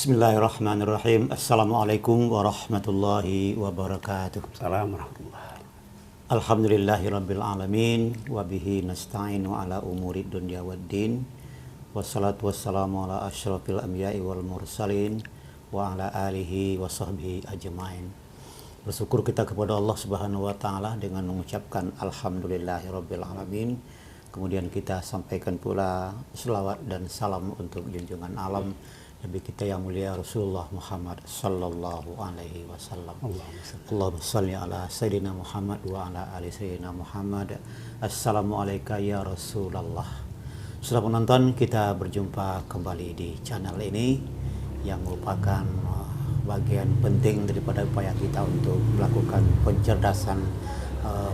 Bismillahirrahmanirrahim. Assalamualaikum warahmatullahi wabarakatuh. Assalamualaikum. Alhamdulillahirabbil alamin wa bihi nasta'inu ala umuri dunya waddin. Wassalatu wassalamu ala asyrafil anbiya'i wal mursalin wa ala alihi wa sahbihi ajmain. Bersyukur kita kepada Allah Subhanahu wa taala dengan mengucapkan alhamdulillahirabbil alamin. Kemudian kita sampaikan pula selawat dan salam untuk junjungan alam Nabi kita yang mulia Rasulullah Muhammad sallallahu alaihi wasallam. Allahumma shalli ala sayyidina Muhammad wa ala ali sayyidina Muhammad. Assalamualaikum ya Rasulullah. Sudah penonton, kita berjumpa kembali di channel ini yang merupakan bagian penting daripada upaya kita untuk melakukan pencerdasan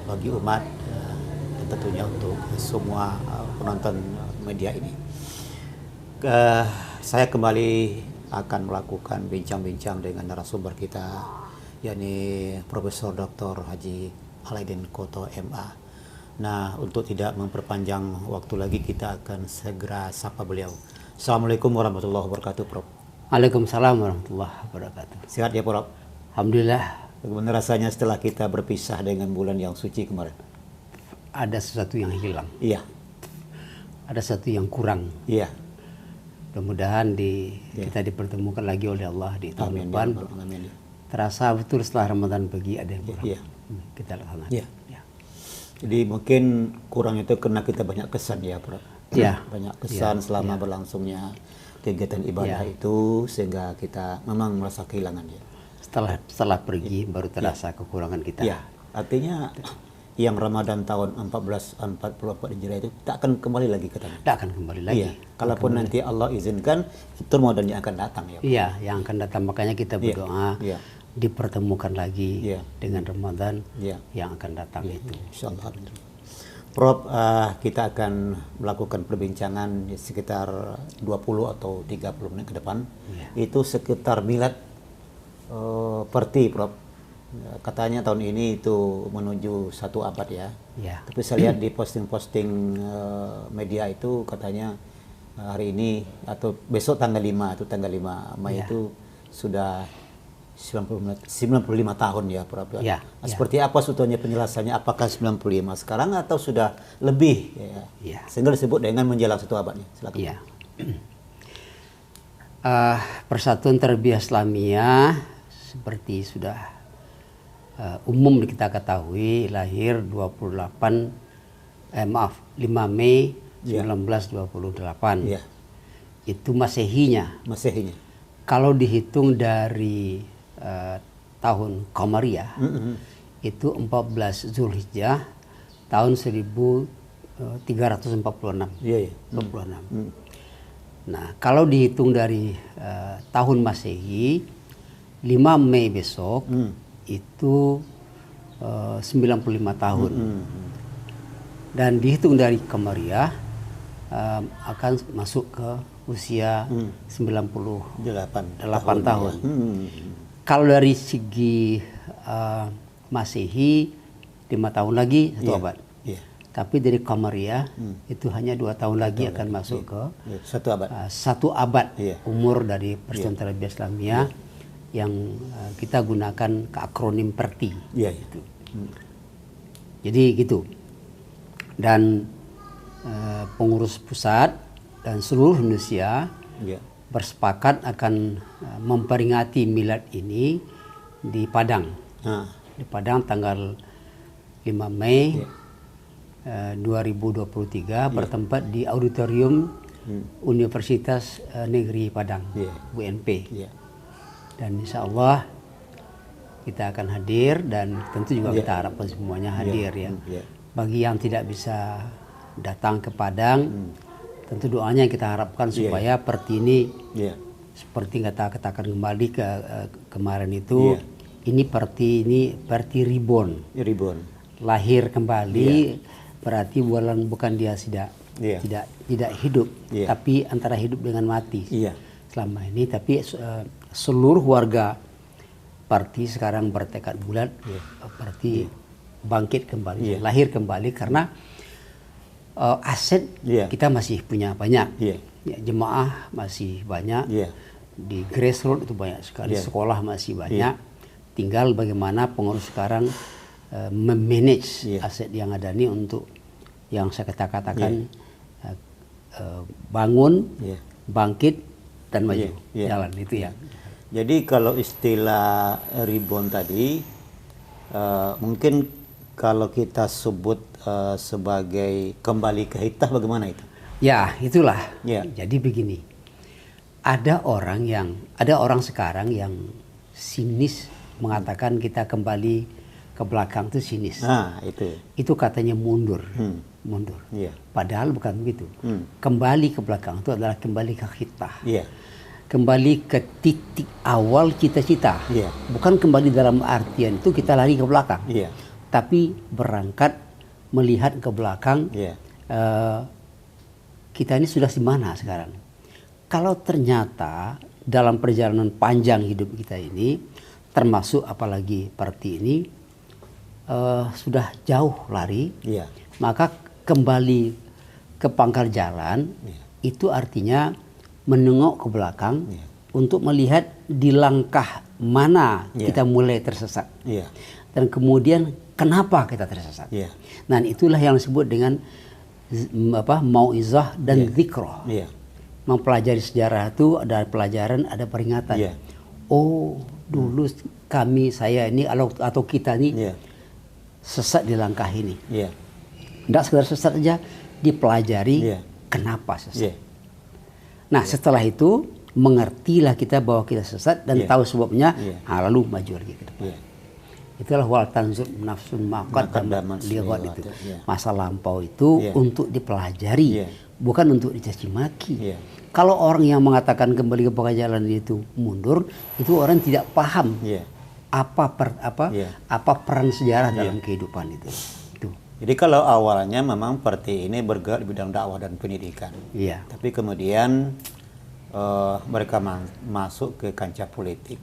bagi umat dan tentunya untuk semua penonton media ini. Saya kembali akan melakukan bincang-bincang dengan narasumber kita, yakni Profesor Dr. Haji Alaidin Koto MA. Nah, untuk tidak memperpanjang waktu lagi, kita akan segera sapa beliau. Assalamualaikum warahmatullahi wabarakatuh, Prof. Waalaikumsalam warahmatullahi wabarakatuh. Sehat ya, Prof? Alhamdulillah. Bagaimana rasanya setelah kita berpisah dengan bulan yang suci kemarin? Ada sesuatu yang hilang. Iya. Ada sesuatu yang kurang. Iya. Mudah-mudahan kita dipertemukan lagi oleh Allah di tahun depan. Amin. Terasa betul setelah Ramadan pergi ada yang kurang. Iya. Kita laksanakan. Iya. Jadi mungkin kurang itu karena kita banyak kesan ya, Prof. Iya. Banyak kesan selama berlangsungnya kegiatan ibadah itu, sehingga kita memang merasa kehilangan ya. Setelah pergi baru terasa kekurangan kita. Iya. Artinya yang Ramadan tahun 1444 Hijriah itu tak akan kembali lagi ke tanah. Tak akan kembali lagi. Iya. Kalaupun nanti Allah izinkan, itu Ramadan yang akan datang ya. Iya, yang akan datang. Makanya kita berdoa dipertemukan lagi dengan Ramadan yang akan datang itu. Insyaallah. Prof, kita akan melakukan perbincangan sekitar 20 atau 30 menit ke depan. Itu sekitar milad Perti, Prof. Katanya tahun ini itu menuju 1 abad ya. Tapi saya lihat di posting-posting media itu katanya hari ini atau besok tanggal 5 atau tanggal 5 Mei itu sudah 95 tahun ya, Prof. Seperti apa sebetulnya penjelasannya? Apakah 95 sekarang atau sudah lebih ya? Sehingga disebut dengan menjelang 1 abadnya. Silakan. Iya. Persatuan Tarbiyah Islamiyah seperti sudah umum kita ketahui lahir 5 Mei 1928. Itu Masehinya. Kalau dihitung dari tahun Qamariyah itu 14 Zulhijjah tahun 1346. Nah, kalau dihitung dari tahun Masehi 5 Mei besok itu 95 tahun. Dan dihitung dari Qamariyah akan masuk ke usia 98 tahun. Kalau dari segi Masehi 5 tahun lagi 1 abad. Tapi dari Qamariyah itu hanya 2 tahun lagi akan masuk ke 1 abad. 1 abad umur dari Persatuan Tarbiyah Islamiyah yang kita gunakan ke akronim Perti. Jadi gitu. Dan pengurus pusat dan seluruh Indonesia bersepakat akan memperingati milad ini di Padang. Di Padang tanggal 5 Mei 2023 bertempat di Auditorium Universitas Negeri Padang, UNP. Dan insya Allah kita akan hadir dan tentu juga kita harapkan semuanya hadir ya. Bagi yang tidak bisa datang ke Padang, tentu doanya kita harapkan supaya Perti ini seperti katakan kembali ke kemarin itu, ini Perti reborn. Lahir kembali berarti bukan dia tidak hidup, tapi antara hidup dengan mati selama ini. Tapi seluruh warga Perti sekarang bertekad bulat Perti bangkit kembali, lahir kembali karena aset kita masih punya banyak, jemaah masih banyak, di grassroots itu banyak sekali, Yeah. sekolah masih banyak. Tinggal bagaimana pengurus sekarang memanage aset yang ada ini untuk yang saya katakan bangun, bangkit dan maju, jalan itu ya. Jadi kalau istilah reborn tadi mungkin kalau kita sebut sebagai kembali ke hitah, bagaimana itu? Ya, itulah. Ya. Jadi begini. Ada orang sekarang yang sinis mengatakan kita kembali ke belakang itu sinis. Nah, itu. Itu katanya mundur. Mundur. Iya. Padahal bukan begitu. Kembali ke belakang itu adalah kembali ke hitah. Iya. Kembali ke titik awal cita-cita. Iya. Bukan kembali dalam artian itu kita lari ke belakang. Iya. Tapi berangkat melihat ke belakang. Iya. Kita ini sudah di mana sekarang? Kalau ternyata dalam perjalanan panjang hidup kita ini, termasuk apalagi parti ini, sudah jauh lari, Iya. maka kembali ke pangkal jalan, itu artinya menengok ke belakang untuk melihat di langkah mana kita mulai tersesat. Iya. Dan kemudian kenapa kita tersesat. Iya. Nah, itulah yang disebut dengan mauizah dan dzikroh. Iya. Mempelajari sejarah itu ada pelajaran, ada peringatan. Iya. Oh, dulu saya ini atau kita ini sesat di langkah ini. Iya. Tidak sekedar sesat saja, dipelajari kenapa sesat. Nah, setelah itu mengertilah kita bahwa kita sesat dan tahu sebabnya, lalu maju lagi ke depan. Itulah wal tanzur nafsun maqaddamat lighad itu. Masa lampau itu untuk dipelajari, bukan untuk dicaci maki. Kalau orang yang mengatakan kembali ke pangkal jalan itu mundur, itu orang tidak paham apa peran sejarah dalam kehidupan itu. Jadi kalau awalnya memang partai ini bergerak di bidang dakwah dan pendidikan. Iya. Tapi kemudian mereka masuk ke kancah politik.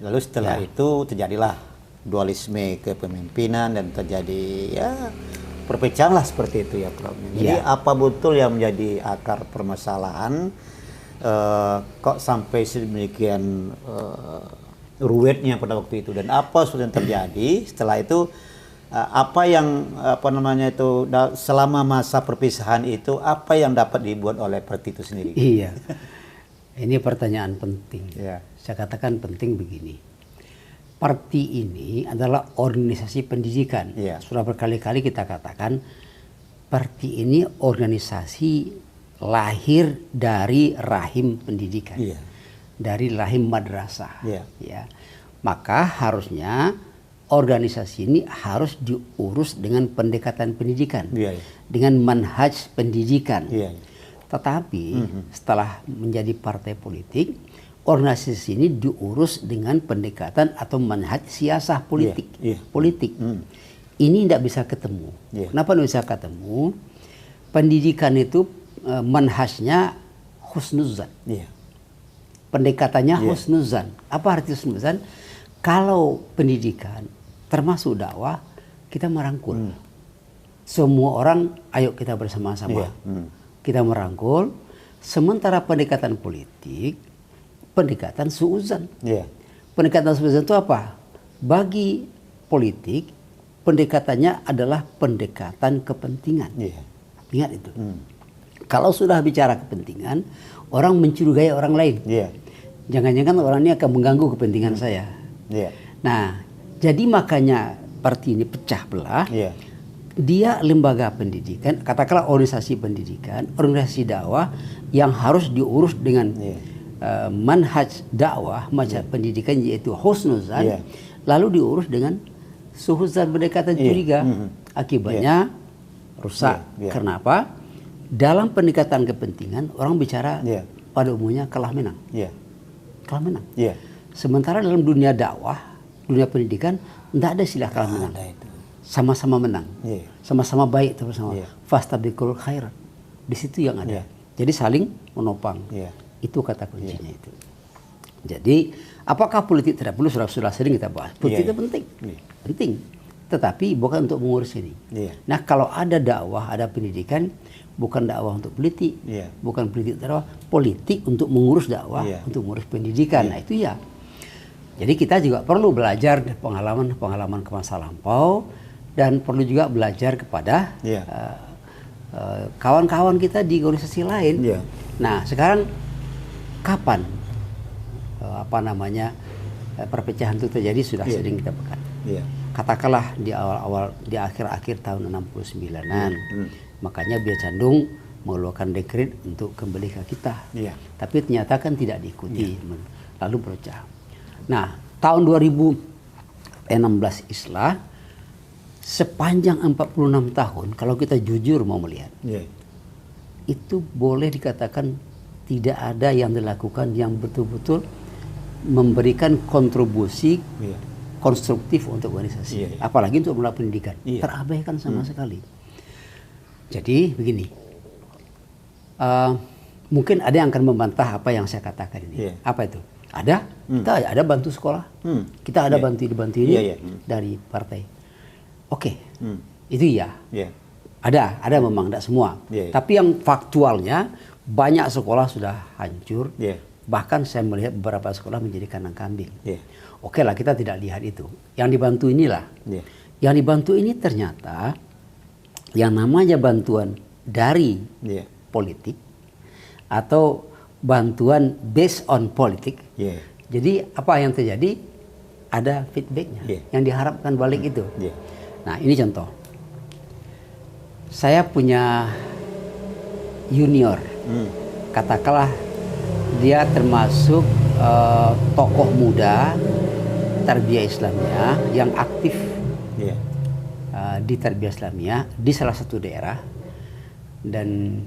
Lalu setelah itu terjadilah dualisme kepemimpinan dan terjadi perpecahan lah seperti itu ya Prof. Jadi apa betul yang menjadi akar permasalahan kok sampai sedemikian ruwetnya pada waktu itu, dan apa yang terjadi setelah itu, selama masa perpisahan itu apa yang dapat dibuat oleh partai itu sendiri? Iya. Ini pertanyaan penting. Ya. Saya katakan penting begini. Parti ini adalah organisasi pendidikan. Sudah berkali-kali kita katakan parti ini organisasi lahir dari rahim pendidikan, dari rahim madrasah. Ya. Maka harusnya organisasi ini harus diurus dengan pendekatan pendidikan, dengan manhaj pendidikan. Tetapi setelah menjadi partai politik, organisasi ini diurus dengan pendekatan atau manhaj siasah politik. Ini tidak bisa ketemu. Kenapa tidak bisa ketemu? Pendidikan itu manhajnya husnuzan. Pendekatannya husnuzan. Apa arti husnuzan? Kalau pendidikan termasuk dakwah, kita merangkul. Semua orang, ayo kita bersama-sama. Kita merangkul. Sementara pendekatan politik, pendekatan suuzan. Pendekatan suuzan itu apa? Bagi politik, pendekatannya adalah pendekatan kepentingan. Ingat itu. Kalau sudah bicara kepentingan, orang mencurigai orang lain. Jangan-jangan orang ini akan mengganggu kepentingan saya. Nah, jadi makanya parti ini pecah belah. Dia lembaga pendidikan, katakanlah organisasi pendidikan, organisasi dakwah yang harus diurus dengan manhaj dakwah, manhaj pendidikan yaitu husnuzan, lalu diurus dengan suhuzan, pendekatan curiga. Akibatnya rusak. Kenapa? Dalam pendekatan kepentingan orang bicara pada umumnya kalah menang. Kalah menang. Sementara dalam dunia dakwah, dunia pendidikan, tidak ada istilah kalah menang. Sama-sama menang, sama-sama baik terus sama. Fastabiqul khair, di situ yang ada. Jadi saling menopang. Itu kata kuncinya itu. Jadi apakah politik tidak perlu? Sudah sering kita bahas. Politik itu penting, penting. tetapi bukan untuk mengurus ini. Nah, kalau ada dakwah, ada pendidikan, bukan dakwah untuk politik, bukan politik dakwah, politik untuk mengurus dakwah, untuk mengurus pendidikan. Nah, itu ya. Jadi kita juga perlu belajar pengalaman ke masa lampau, dan perlu juga belajar kepada kawan-kawan kita di organisasi lain. Nah, sekarang kapan perpecahan itu terjadi sudah sering kita pekan. Katakanlah di awal-awal, di akhir-akhir tahun 69-an. Makanya Buya Candung mengeluarkan dekret untuk kembali ke kita. Tapi ternyata kan tidak diikuti, lalu berpecah. Nah, tahun 2016 Islah, sepanjang 46 tahun, kalau kita jujur mau melihat, itu boleh dikatakan tidak ada yang dilakukan yang betul-betul memberikan kontribusi konstruktif untuk organisasi, apalagi untuk melakukan pendidikan, terabaikan sama sekali. Jadi begini, mungkin ada yang akan membantah apa yang saya katakan ini. Apa itu? Ada, kita ada bantu sekolah, kita ada bantu ini dari partai. Oke, itu ya. Ada memang, tidak semua. Tapi yang faktualnya banyak sekolah sudah hancur. Bahkan saya melihat beberapa sekolah menjadi kandang kambing. Oke lah, kita tidak lihat itu. Yang dibantu inilah. Yang dibantu ini ternyata yang namanya bantuan dari politik atau bantuan based on politik. Jadi apa yang terjadi? Ada feedbacknya. Yang diharapkan balik itu. Nah, ini contoh. Saya punya junior, katakanlah dia termasuk tokoh muda tarbiyah Islamiyah yang aktif di tarbiyah Islamiyah di salah satu daerah, dan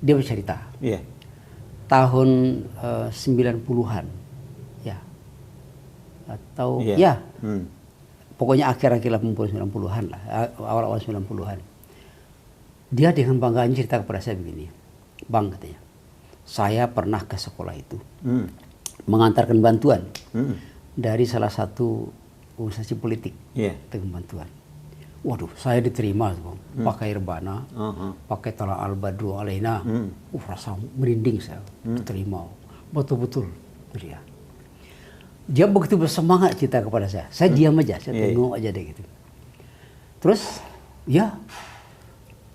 dia bercerita tahun 90-an ya, atau pokoknya akhir-akhir 80-90-an lah, awal-awal 90-an. Dia dengan bangganya cerita kepada saya begini, Bang, katanya, saya pernah ke sekolah itu mengantarkan bantuan dari salah satu organisasi politik dengan bantuan. Waduh, saya diterima, Bang, pakai rebana, pakai tala al-badru alaina. Rasa merinding saya, diterima, betul-betul dia. Dia begitu bersemangat cerita kepada saya. Saya diam aja, saya tengok aja deh gitu. Terus,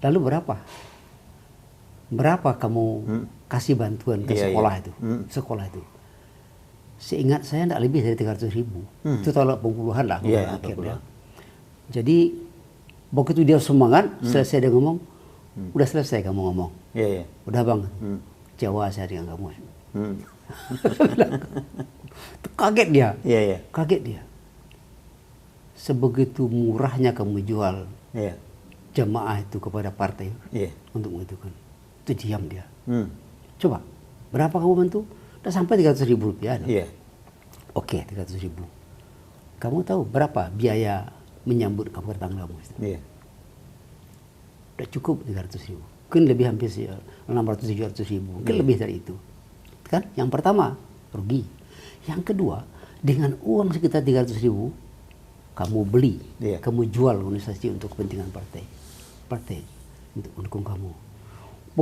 lalu berapa? Berapa kamu kasih bantuan ke sekolah itu? Sekolah itu. Seingat saya tidak lebih dari 300.000. Itu tahun 80-an lah. Akhirnya. Jadi, begitu dia semangat, selesai dia ngomong, udah selesai kamu ngomong. Udah, Bang, kecewa saya dengan kamu. Kaget dia. Kaget dia. Sebegitu murahnya kamu jual jamaah itu kepada partai untuk menentukan. Itu diam dia. Coba, berapa kamu bantu? Udah sampai 300.000 rupiah. Oke, 300.000. Kamu tahu berapa biaya menyambut kamu datang kamu? Udah cukup 300.000. Mungkin lebih, hampir 600-700.000. Mungkin lebih dari itu. Kan? Yang pertama, rugi. Yang kedua, dengan uang sekitar 300.000, kamu beli, kamu jual organisasi untuk kepentingan partai untuk mendukung kamu.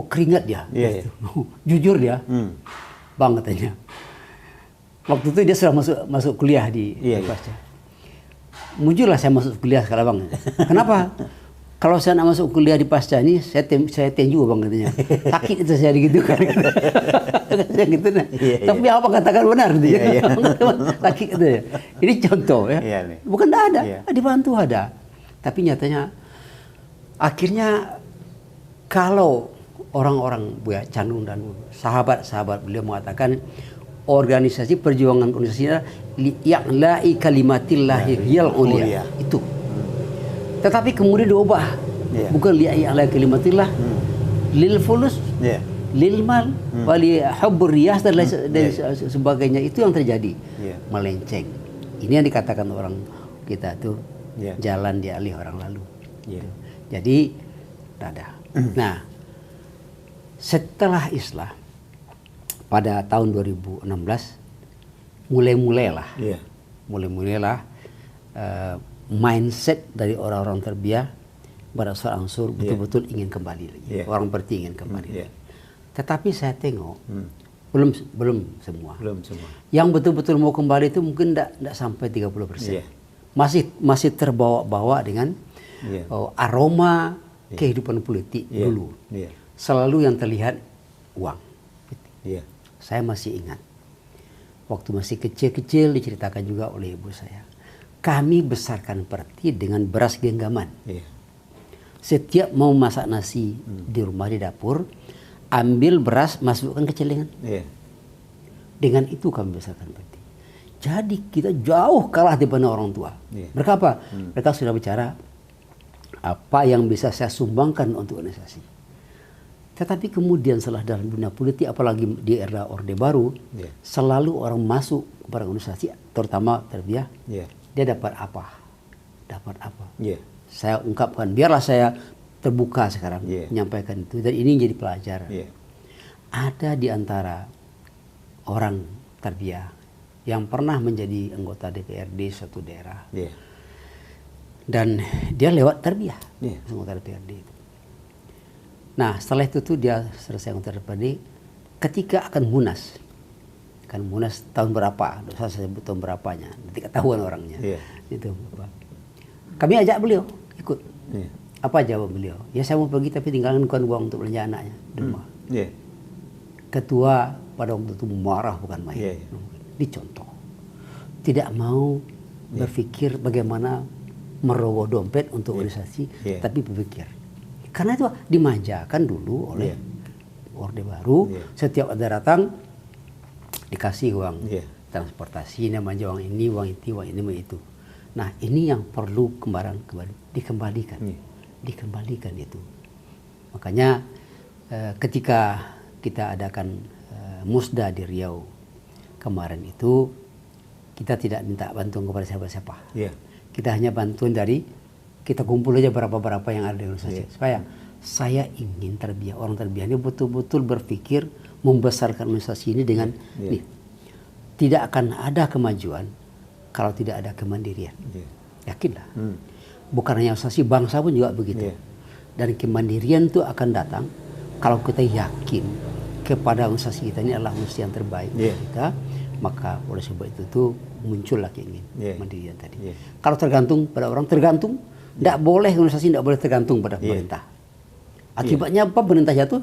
Keringat dia, jujur dia, Bang, katanya. Waktu itu dia sudah masuk kuliah di Pasca. Mujurlah saya masuk kuliah sekarang, Bang. Kenapa? Kalau saya nak masuk kuliah di Pasca ini, saya tenju, Bang, katanya. Sakit itu saya gitu kan. Saya gitu, nah. Tapi apa katakan benar gitu. Sakit itu ya. Ini contoh ya. Bukan tidak ada, dibantu ada. Tapi nyatanya akhirnya kalau orang-orang Buya Candung dan sahabat-sahabat beliau mengatakan organisasi perjuangan organisasinya ya'la'i kalimatillahir hiyal ulia. Itu. Tetapi kemudian diubah. Bukan ya'la'i kalimatillah lil fulus, lil mal, wali hubbur riyas dan sebagainya. Itu yang terjadi. Melenceng. Ini yang dikatakan orang kita tuh jalan dialih orang lalu. Jadi ada. Nah, setelah Islah pada tahun 2016 mulai-mulailah mindset dari orang-orang terbiah berangsur-angsur betul-betul ingin kembali lagi. Orang berarti ingin kembali lagi. Tetapi saya tengok belum semua. Yang betul-betul mau kembali itu mungkin tidak sampai 30%. Masih terbawa-bawa dengan aroma kehidupan politik dulu. Selalu yang terlihat uang. Saya masih ingat waktu masih kecil-kecil diceritakan juga oleh ibu saya. Kami besarkan parti dengan beras genggaman. Setiap mau masak nasi di rumah di dapur, ambil beras masukkan ke celengan. Dengan itu kami besarkan parti. Jadi kita jauh kalah daripada orang tua. Mereka apa? Mereka sudah bicara apa yang bisa saya sumbangkan untuk organisasi. Tetapi kemudian setelah dalam dunia politik, apalagi di era Orde Baru, selalu orang masuk kepada organisasi, terutama terbiah, dia dapat apa? Dapat apa? Saya ungkapkan, biarlah saya terbuka sekarang menyampaikan itu, dan ini jadi pelajaran. Ada di antara orang terbiah yang pernah menjadi anggota DPRD suatu daerah, dan dia lewat terbiah, anggota DPRD itu. Nah, setelah itu tuh dia selesai anggota DPRD, ketika akan munas tahun berapa, saya sebut tahun berapanya, nanti ketahuan orangnya. Itu kami ajak beliau ikut. Apa jawab beliau? Ya saya mau pergi tapi tinggalkan uang untuk belanja anaknya di rumah. Ketua pada waktu itu marah bukan main. Dicontoh. Tidak mau berpikir bagaimana merogoh dompet untuk organisasi, tapi berpikir. Karena itu dimanjakan dulu oleh Orde Baru. Setiap ada datang dikasih uang transportasi, namanya uang ini, uang itu, uang ini, uang itu. Nah, ini yang perlu dikembalikan. Dikembalikan itu. Makanya ketika kita adakan musda di Riau kemarin itu, kita tidak minta bantuan kepada siapa-siapa. Kita hanya bantuan dari, kita kumpul aja berapa-berapa yang ada di organisasi. Supaya saya ingin terbiah, orang terbiah ini betul-betul berpikir membesarkan organisasi ini dengan nih, tidak akan ada kemajuan kalau tidak ada kemandirian. Yakinlah. Bukan hanya organisasi, bangsa pun juga begitu. Dan kemandirian itu akan datang kalau kita yakin kepada organisasi kita ini adalah organisasi yang terbaik kita, maka oleh sebab itu tuh muncullah keinginan kemandirian tadi. Kalau tergantung pada orang, tidak boleh, organisasi tidak boleh tergantung pada pemerintah. Akibatnya apa? Pemerintah jatuh.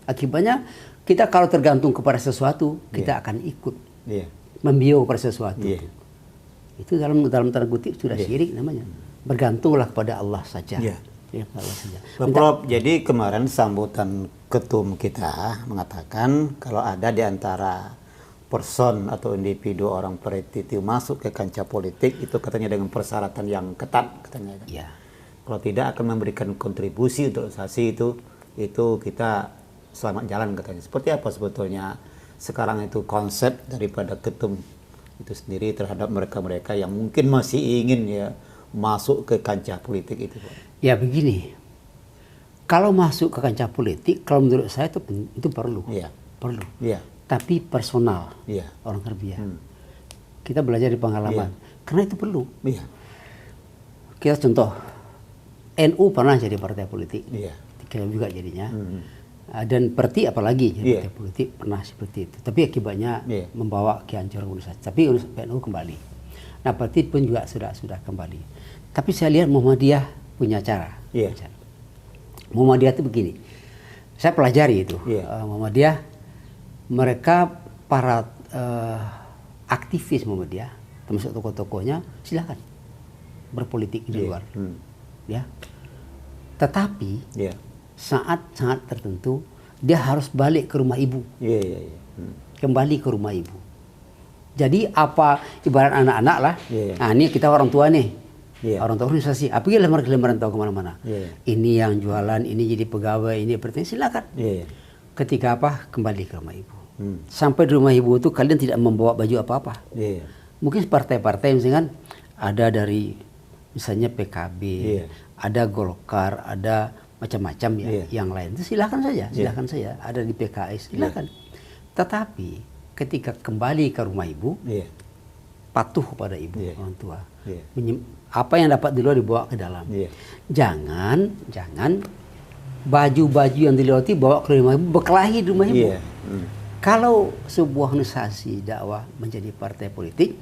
Akibatnya kita kalau tergantung kepada sesuatu, kita akan ikut membiau pada sesuatu. Itu dalam tanda kutip sudah syirik namanya. Bergantunglah kepada Allah saja. Prof, jadi kemarin sambutan ketum kita mengatakan kalau ada di antara person atau individu orang politik itu masuk ke kancah politik, itu katanya dengan persyaratan yang ketat katanya. Kalau tidak akan memberikan kontribusi untuk organisasi itu kita selamat jalan katanya. Seperti apa sebetulnya sekarang itu konsep daripada ketum itu sendiri terhadap mereka-mereka yang mungkin masih ingin masuk ke kancah politik itu? Ya begini, kalau masuk ke kancah politik, kalau menurut saya itu perlu. Perlu. Tapi personal, orang terbiah. Kita belajar di pengalaman, karena itu perlu. Kita contoh, NU pernah jadi partai politik, kita juga jadinya. Dan parti apalagi jadi partai politik pernah seperti itu. Tapi akibatnya membawa kehancuran organisasi. Tapi NU kembali. Nah, parti pun juga sudah kembali. Tapi saya lihat Muhammadiyah punya cara. Muhammadiyah itu begini, saya pelajari itu. Muhammadiyah, mereka para aktivis Muhammadiyah, termasuk tokoh-tokohnya, silakan berpolitik di luar. Tetapi saat tertentu dia harus balik ke rumah ibu. Kembali ke rumah ibu. Jadi apa ibarat anak-anak lah. Nah, ini kita orang tua nih. Orang tua organisasi. Apalagi lembaran tahu kemana-mana. Ini yang jualan, ini jadi pegawai, ini berarti silakan. Ketika apa? Kembali ke rumah ibu. Sampai di rumah ibu itu kalian tidak membawa baju apa-apa. Mungkin partai-partai misalkan ada dari misalnya PKB, ada Golkar, ada macam-macam yang lain. Itu silakan saja, ada di PKS, silakan. Tetapi ketika kembali ke rumah ibu, patuh pada ibu orang tua. Yeah. Apa yang dapat di luar dibawa ke dalam. Yeah. Jangan baju-baju yang dilewati bawa ke rumah ibu, berkelahi di rumah ibu. Yeah. Kalau sebuah organisasi dakwah menjadi partai politik,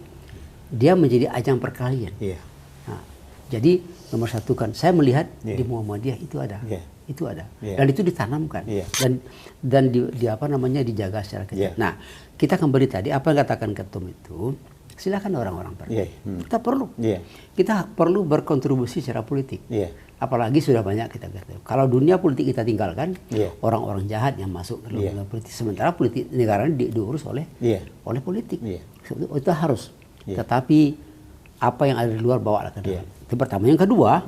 dia menjadi ajang perkelahian. Yeah. Nah, jadi nomor satu kan, saya melihat di Muhammadiyah itu ada, itu ada, dan itu ditanamkan, dan di apa namanya dijaga secara ketat. Nah, kita kembali tadi apa yang katakan ketum itu, silakan orang-orang partai. Kita perlu berkontribusi secara politik. Apalagi sudah banyak kita katakan. Kalau dunia politik kita tinggalkan, orang-orang jahat yang masuk ke dunia politik. Sementara politik negara ini diurus oleh politik. Itu harus. Tetapi apa yang ada di luar bawa ke dalam. Itu pertama. Yang kedua,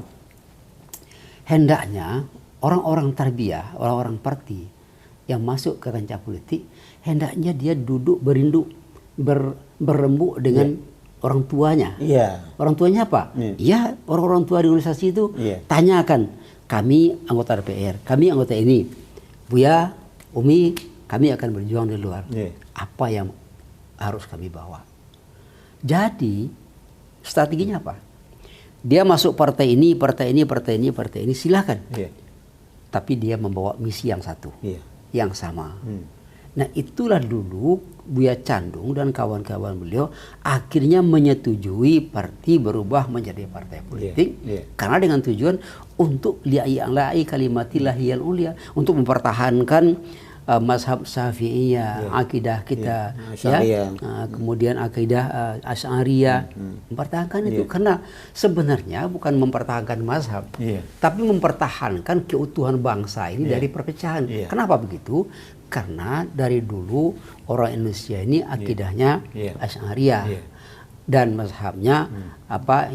hendaknya orang-orang tarbiyah, orang-orang parti yang masuk ke kancah politik, hendaknya dia duduk berembuk dengan orang tuanya. Orang tuanya apa? Ya, orang-orang tua di organisasi itu tanyakan, kami anggota DPR, kami anggota ini, Buya, Umi, kami akan berjuang di luar. Apa yang harus kami bawa? Jadi strateginya apa? Dia masuk partai ini, silakan. Tapi dia membawa misi yang satu, yang sama. Nah, itulah dulu Buya Candung dan kawan-kawan beliau akhirnya menyetujui parti berubah menjadi partai politik karena dengan tujuan untuk li'ai kalimatillah hiyal ulia, untuk mempertahankan mazhab Syafi'iyah, akidah kita, kemudian akidah Asy'ariyah, mempertahankan itu karena sebenarnya bukan mempertahankan mazhab, tapi mempertahankan keutuhan bangsa ini dari perpecahan. Kenapa begitu? Karena dari dulu orang Indonesia ini akidahnya Asy'ariyah dan mazhabnya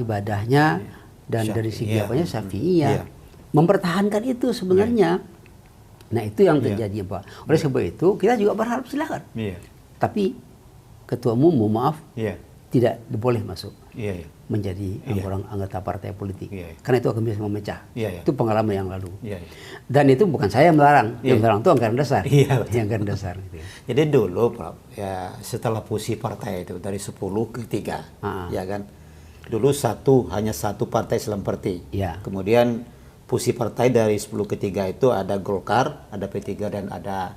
ibadahnya dan dari segi apanya Syafi'iyah. Mempertahankan itu sebenarnya. Nah, itu yang terjadi, Pak. Oleh sebab itu kita juga berharap silakan. Tapi ketua umum, mohon maaf, tidak boleh masuk menjadi orang anggota partai politik. Karena itu akan bisa memecah. Itu pengalaman yang lalu. Dan itu bukan saya yang melarang. Yang melarang itu anggaran dasar. Anggaran dasar. Jadi dulu, Pak, ya setelah fusi partai itu dari 10 ke 3, ya kan. Dulu hanya satu partai Islam Parti. Kemudian fusi partai dari 10 ke 3 itu ada Golkar, ada P3 dan ada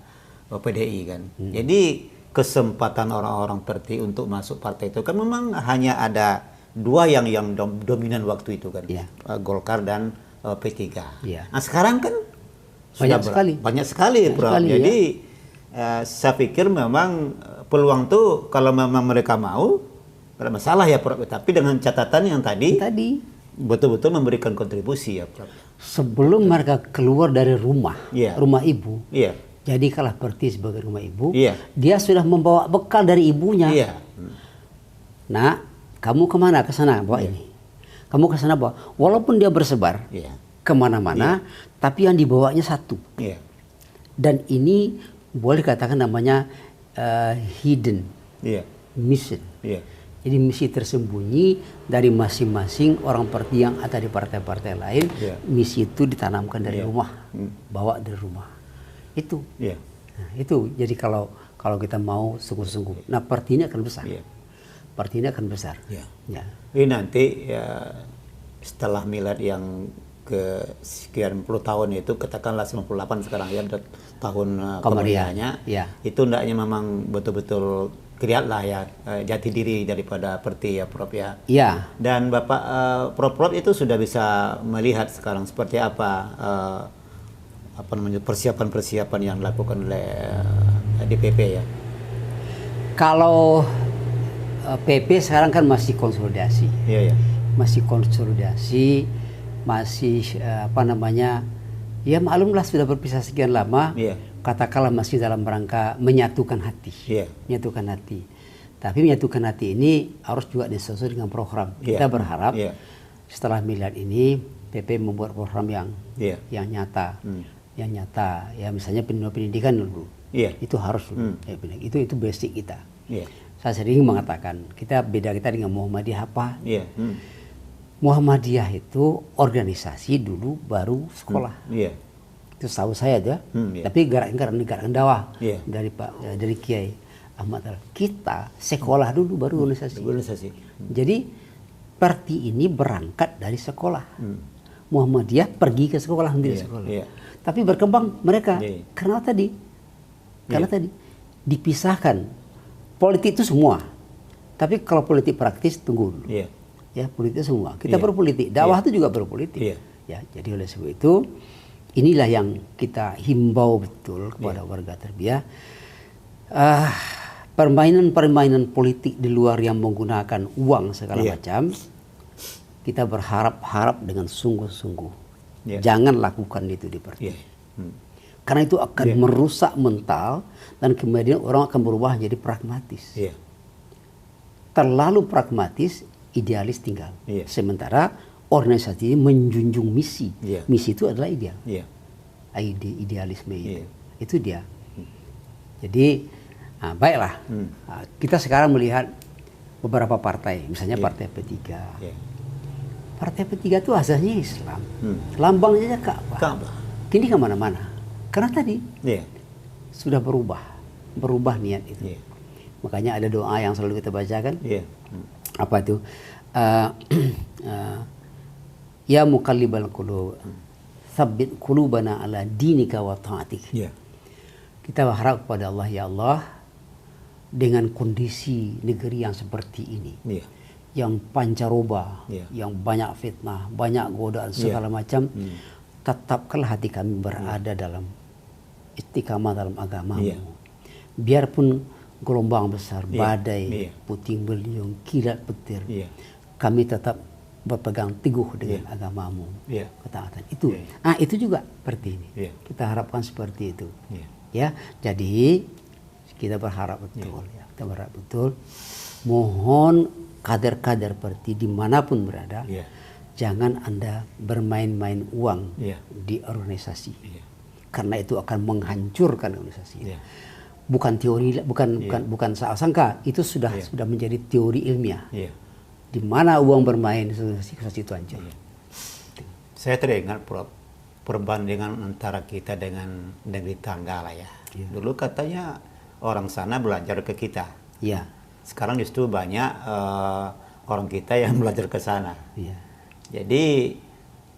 PDI kan. Jadi kesempatan orang-orang partai untuk masuk partai itu kan memang hanya ada 2 yang dominan waktu itu kan. Golkar dan P3. Nah, sekarang kan banyak sekali program. Jadi saya pikir memang peluang tuh kalau memang mereka mau, tidak masalah ya, Prof. Tapi dengan catatan yang tadi betul-betul memberikan kontribusi ya, Prof. Sebelum mereka keluar dari rumah ibu, jadikanlah parti sebagai rumah ibu. Dia sudah membawa bekal dari ibunya. Nah, kamu kemana? Ke sana bawa ini. Kamu ke sana bawa. Walaupun dia bersebar kemana-mana, tapi yang dibawanya satu. Dan ini boleh katakan namanya hidden mission. Jadi misi tersembunyi dari masing-masing orang parti yang ada di partai-partai lain. Misi itu ditanamkan dari rumah, bawa dari rumah. Itu. Nah, itu. Jadi kalau kita mau sungguh-sungguh, nah parti ini akan besar. Parti ini akan besar. Ini nanti ya setelah milad yang ke sekian puluh tahun itu, katakanlah 98 sekarang ya, tahun Komariahnya, itu hendaknya memang betul-betul lihatlah ya jati diri daripada parti ya, Prof ya. Dan Bapak Prof itu sudah bisa melihat sekarang seperti apa namanya persiapan-persiapan yang dilakukan oleh DPP ya. Kalau PP sekarang kan masih konsolidasi. Masih konsolidasi, masih ya maklumlah sudah berpisah sekian lama. Katakanlah masih dalam rangka menyatukan hati. Menyatukan hati. Tapi menyatukan hati ini harus juga disesuaikan dengan program. Kita berharap setelah milad ini PP membuat program yang nyata. Yang nyata, ya misalnya pendidikan dulu. Itu harus dulu. Itu basic kita. Saya sering mengatakan, beda kita dengan Muhammadiyah apa? Muhammadiyah itu organisasi dulu baru sekolah. Itu tahu saya aja. Tapi gerakan dakwah dari Kiai. Ahmad, kita sekolah dulu baru organisasi. Organisasi. Jadi parti ini berangkat dari sekolah. Muhammadiyah pergi ke sekolah, mendirikan sekolah. Tapi berkembang mereka karena tadi dipisahkan. Politik itu semua. Tapi kalau politik praktis tunggu dulu. Ya, politik semua. Kita berpolitik, dakwah itu juga berpolitik. Ya, jadi oleh sebab itu inilah yang kita himbau betul kepada warga Tarbiyah. Permainan-permainan politik di luar yang menggunakan uang segala macam, kita berharap dengan sungguh-sungguh jangan lakukan itu di partai. Karena itu akan merusak mental dan kemudian orang akan berubah jadi pragmatis. Terlalu pragmatis, idealis tinggal. Sementara organisasi menjunjung misi. Misi itu adalah ideal. Idealisme itu dia. Jadi baiklah, kita sekarang melihat beberapa partai, misalnya Partai P3. Partai P3 itu asasnya Islam, lambangnya Ka'bah. Kini kemana-mana, karena tadi sudah berubah niat itu. Makanya ada doa yang selalu kita bacakan. Apa itu? Ya muqallibal qulub, tsabbit qulubana ala dinika wa ta'atik. Kita berharap kepada Allah, ya Allah, dengan kondisi negeri yang seperti ini, yang pancaroba, yang banyak fitnah, banyak godaan segala macam, tetapkanlah hati kami berada dalam istiqamah dalam agamamu. Biarpun gelombang besar, badai, puting beliung, kilat petir, kami tetap berpegang teguh dengan agamamu, ketaatan itu. Itu juga seperti ini. Kita harapkan seperti itu. Ya, jadi kita berharap betul, kita berharap betul. Mohon kader-kader parti dimanapun berada, jangan Anda bermain-main uang di organisasi, karena itu akan menghancurkan organisasi. Bukan teori, bukan sangka, itu sudah menjadi teori ilmiah. Di mana uang bermain, organisasi itu hancur. Saya teringat perbandingan antara kita dengan negeri tangga lah ya. Dulu katanya orang sana belajar ke kita. Sekarang justru banyak orang kita yang belajar ke sana. Jadi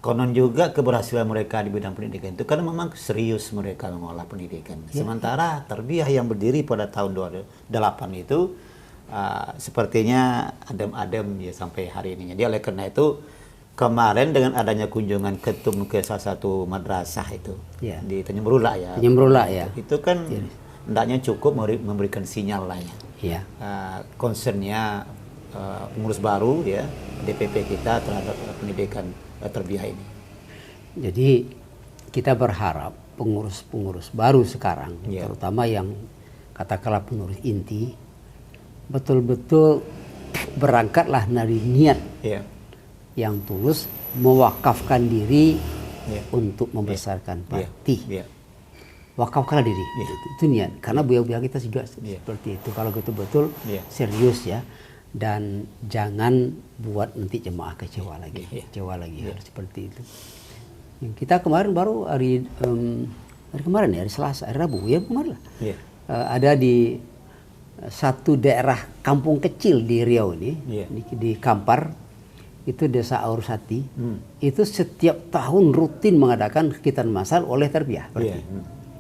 konon juga keberhasilan mereka di bidang pendidikan itu karena memang serius mereka mengolah pendidikan. Sementara Tarbiyah yang berdiri pada tahun 2008 itu sepertinya adem-adem ya sampai hari ini. Jadi oleh karena itu kemarin dengan adanya kunjungan ketum ke salah satu madrasah itu di Tanjung Berula ya. Itu kan hendaknya cukup memberikan sinyal lah ya. Concernnya pengurus baru ya DPP kita terhadap pendidikan Tarbiyah ini. Jadi kita berharap pengurus-pengurus baru sekarang, terutama yang katakanlah pengurus inti, betul-betul berangkatlah dari niat yang tulus, mewakafkan diri untuk membesarkan parti. Wakafkanlah diri, itu niat. Karena beliau-beliau kita juga seperti itu. Kalau betul-betul serius ya, dan jangan buat nanti jemaah kecewa lagi, seperti itu. Kita kemarin baru hari kemarin ya, hari Selasa, hari Rabu ya kemarin lah, ada di satu daerah kampung kecil di Riau ini, di Kampar, itu Desa Aurusati, itu setiap tahun rutin mengadakan kegiatan massal oleh Tarbiyah.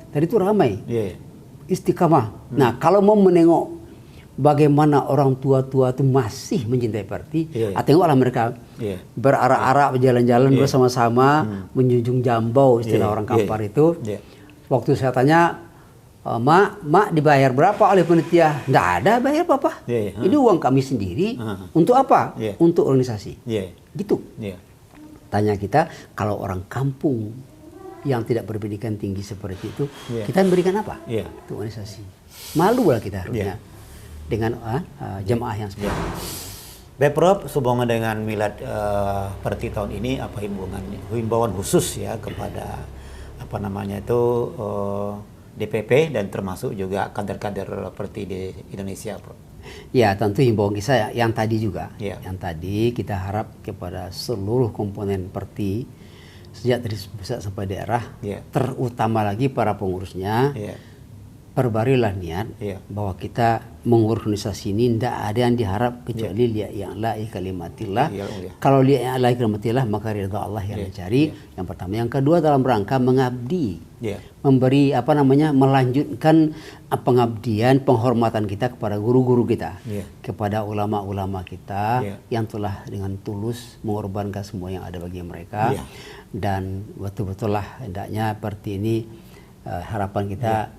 Tadi itu ramai, istiqamah. Nah, kalau mau menengok bagaimana orang tua-tua itu masih mencintai parti, tengoklah mereka berarak-arak berjalan-jalan bersama-sama, menjunjung jambau istilah orang Kampar itu. Waktu saya tanya, Mak dibayar berapa oleh panitia? Nggak ada bayar apa-apa. Ini uang kami sendiri. Untuk apa? Untuk organisasi. Gitu. Tanya kita, kalau orang kampung yang tidak berpendidikan tinggi seperti itu, kita memberikan apa? Untuk organisasi. Malu lah kita harusnya dengan jemaah yang seperti itu. Baik Prof, sehubungan dengan milad parti tahun ini, apa himbauan khusus ya kepada DPP dan termasuk juga kader-kader parti di Indonesia, Prof? Ya, tentu himbauan kita yang tadi juga. Yang tadi kita harap kepada seluruh komponen parti, sejak dari pusat sampai daerah, terutama lagi para pengurusnya, perbarilah niat bahwa kita mengurus organisasi ini tidak ada yang diharap kecuali liya yang la kalimatillah. Kalau liya yang la kalimatillah maka ridha Allah yang dicari. Yang pertama, yang kedua dalam rangka mengabdi, memberi melanjutkan pengabdian, penghormatan kita kepada guru-guru kita, kepada ulama-ulama kita yang telah dengan tulus mengorbankan semua yang ada bagi mereka. Dan betul-betul lah hendaknya seperti ini, harapan kita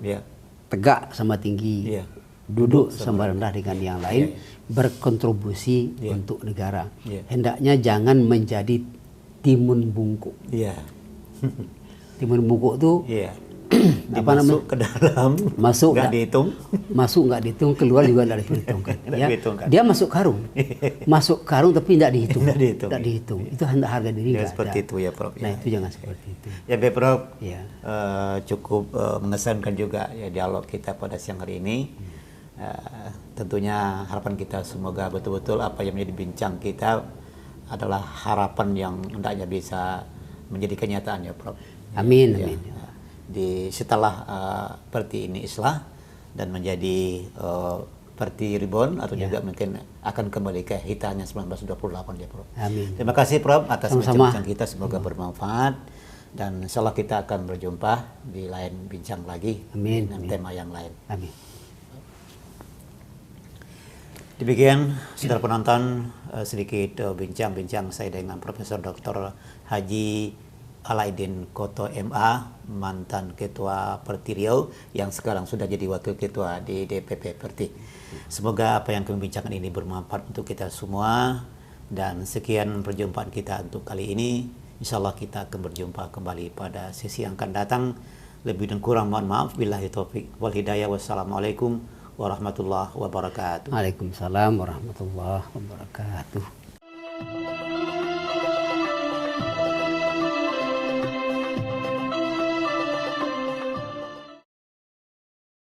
tegak sama tinggi, duduk sama rendah dengan yang lain, berkontribusi untuk negara. Hendaknya jangan menjadi timun bungkuk. Timun bungkuk itu masuk ke dalam, masuk nggak dihitung, keluar juga tidak diperhitungkan. Dia masuk karung tapi tidak dihitung. Tidak dihitung. Itu harga diri. Seperti itu ya Prof. Nah itu jangan seperti itu. Ya Prof. Cukup mengesankan juga ya dialog kita pada siang hari ini. Tentunya harapan kita semoga betul-betul apa yang menjadi bincang kita adalah harapan yang hendaknya bisa menjadi kenyataan ya Prof. Amin, amin. Setelah seperti ini islah dan menjadi seperti rebound atau juga mungkin akan kembali ke hitanya 1928 ya Prof. Amin. Terima kasih Prof atas bincang kita, semoga bermanfaat dan insyaallah kita akan berjumpa di lain bincang lagi dengan tema yang lain. Amin. Demikian saudara penonton sedikit bincang-bincang saya dengan Profesor Dr. Haji Alaidin Koto MA, mantan Ketua Perti Riau yang sekarang sudah jadi Wakil Ketua di DPP Perti. Semoga apa yang kami bincangkan ini bermanfaat untuk kita semua, dan sekian perjumpaan kita untuk kali ini. Insyaallah kita akan berjumpa kembali pada sesi yang akan datang. Lebih dan kurang mohon maaf. Billahi taufik wal hidayah. Wassalamualaikum warahmatullahi wabarakatuh. Waalaikumsalam warahmatullahi wabarakatuh.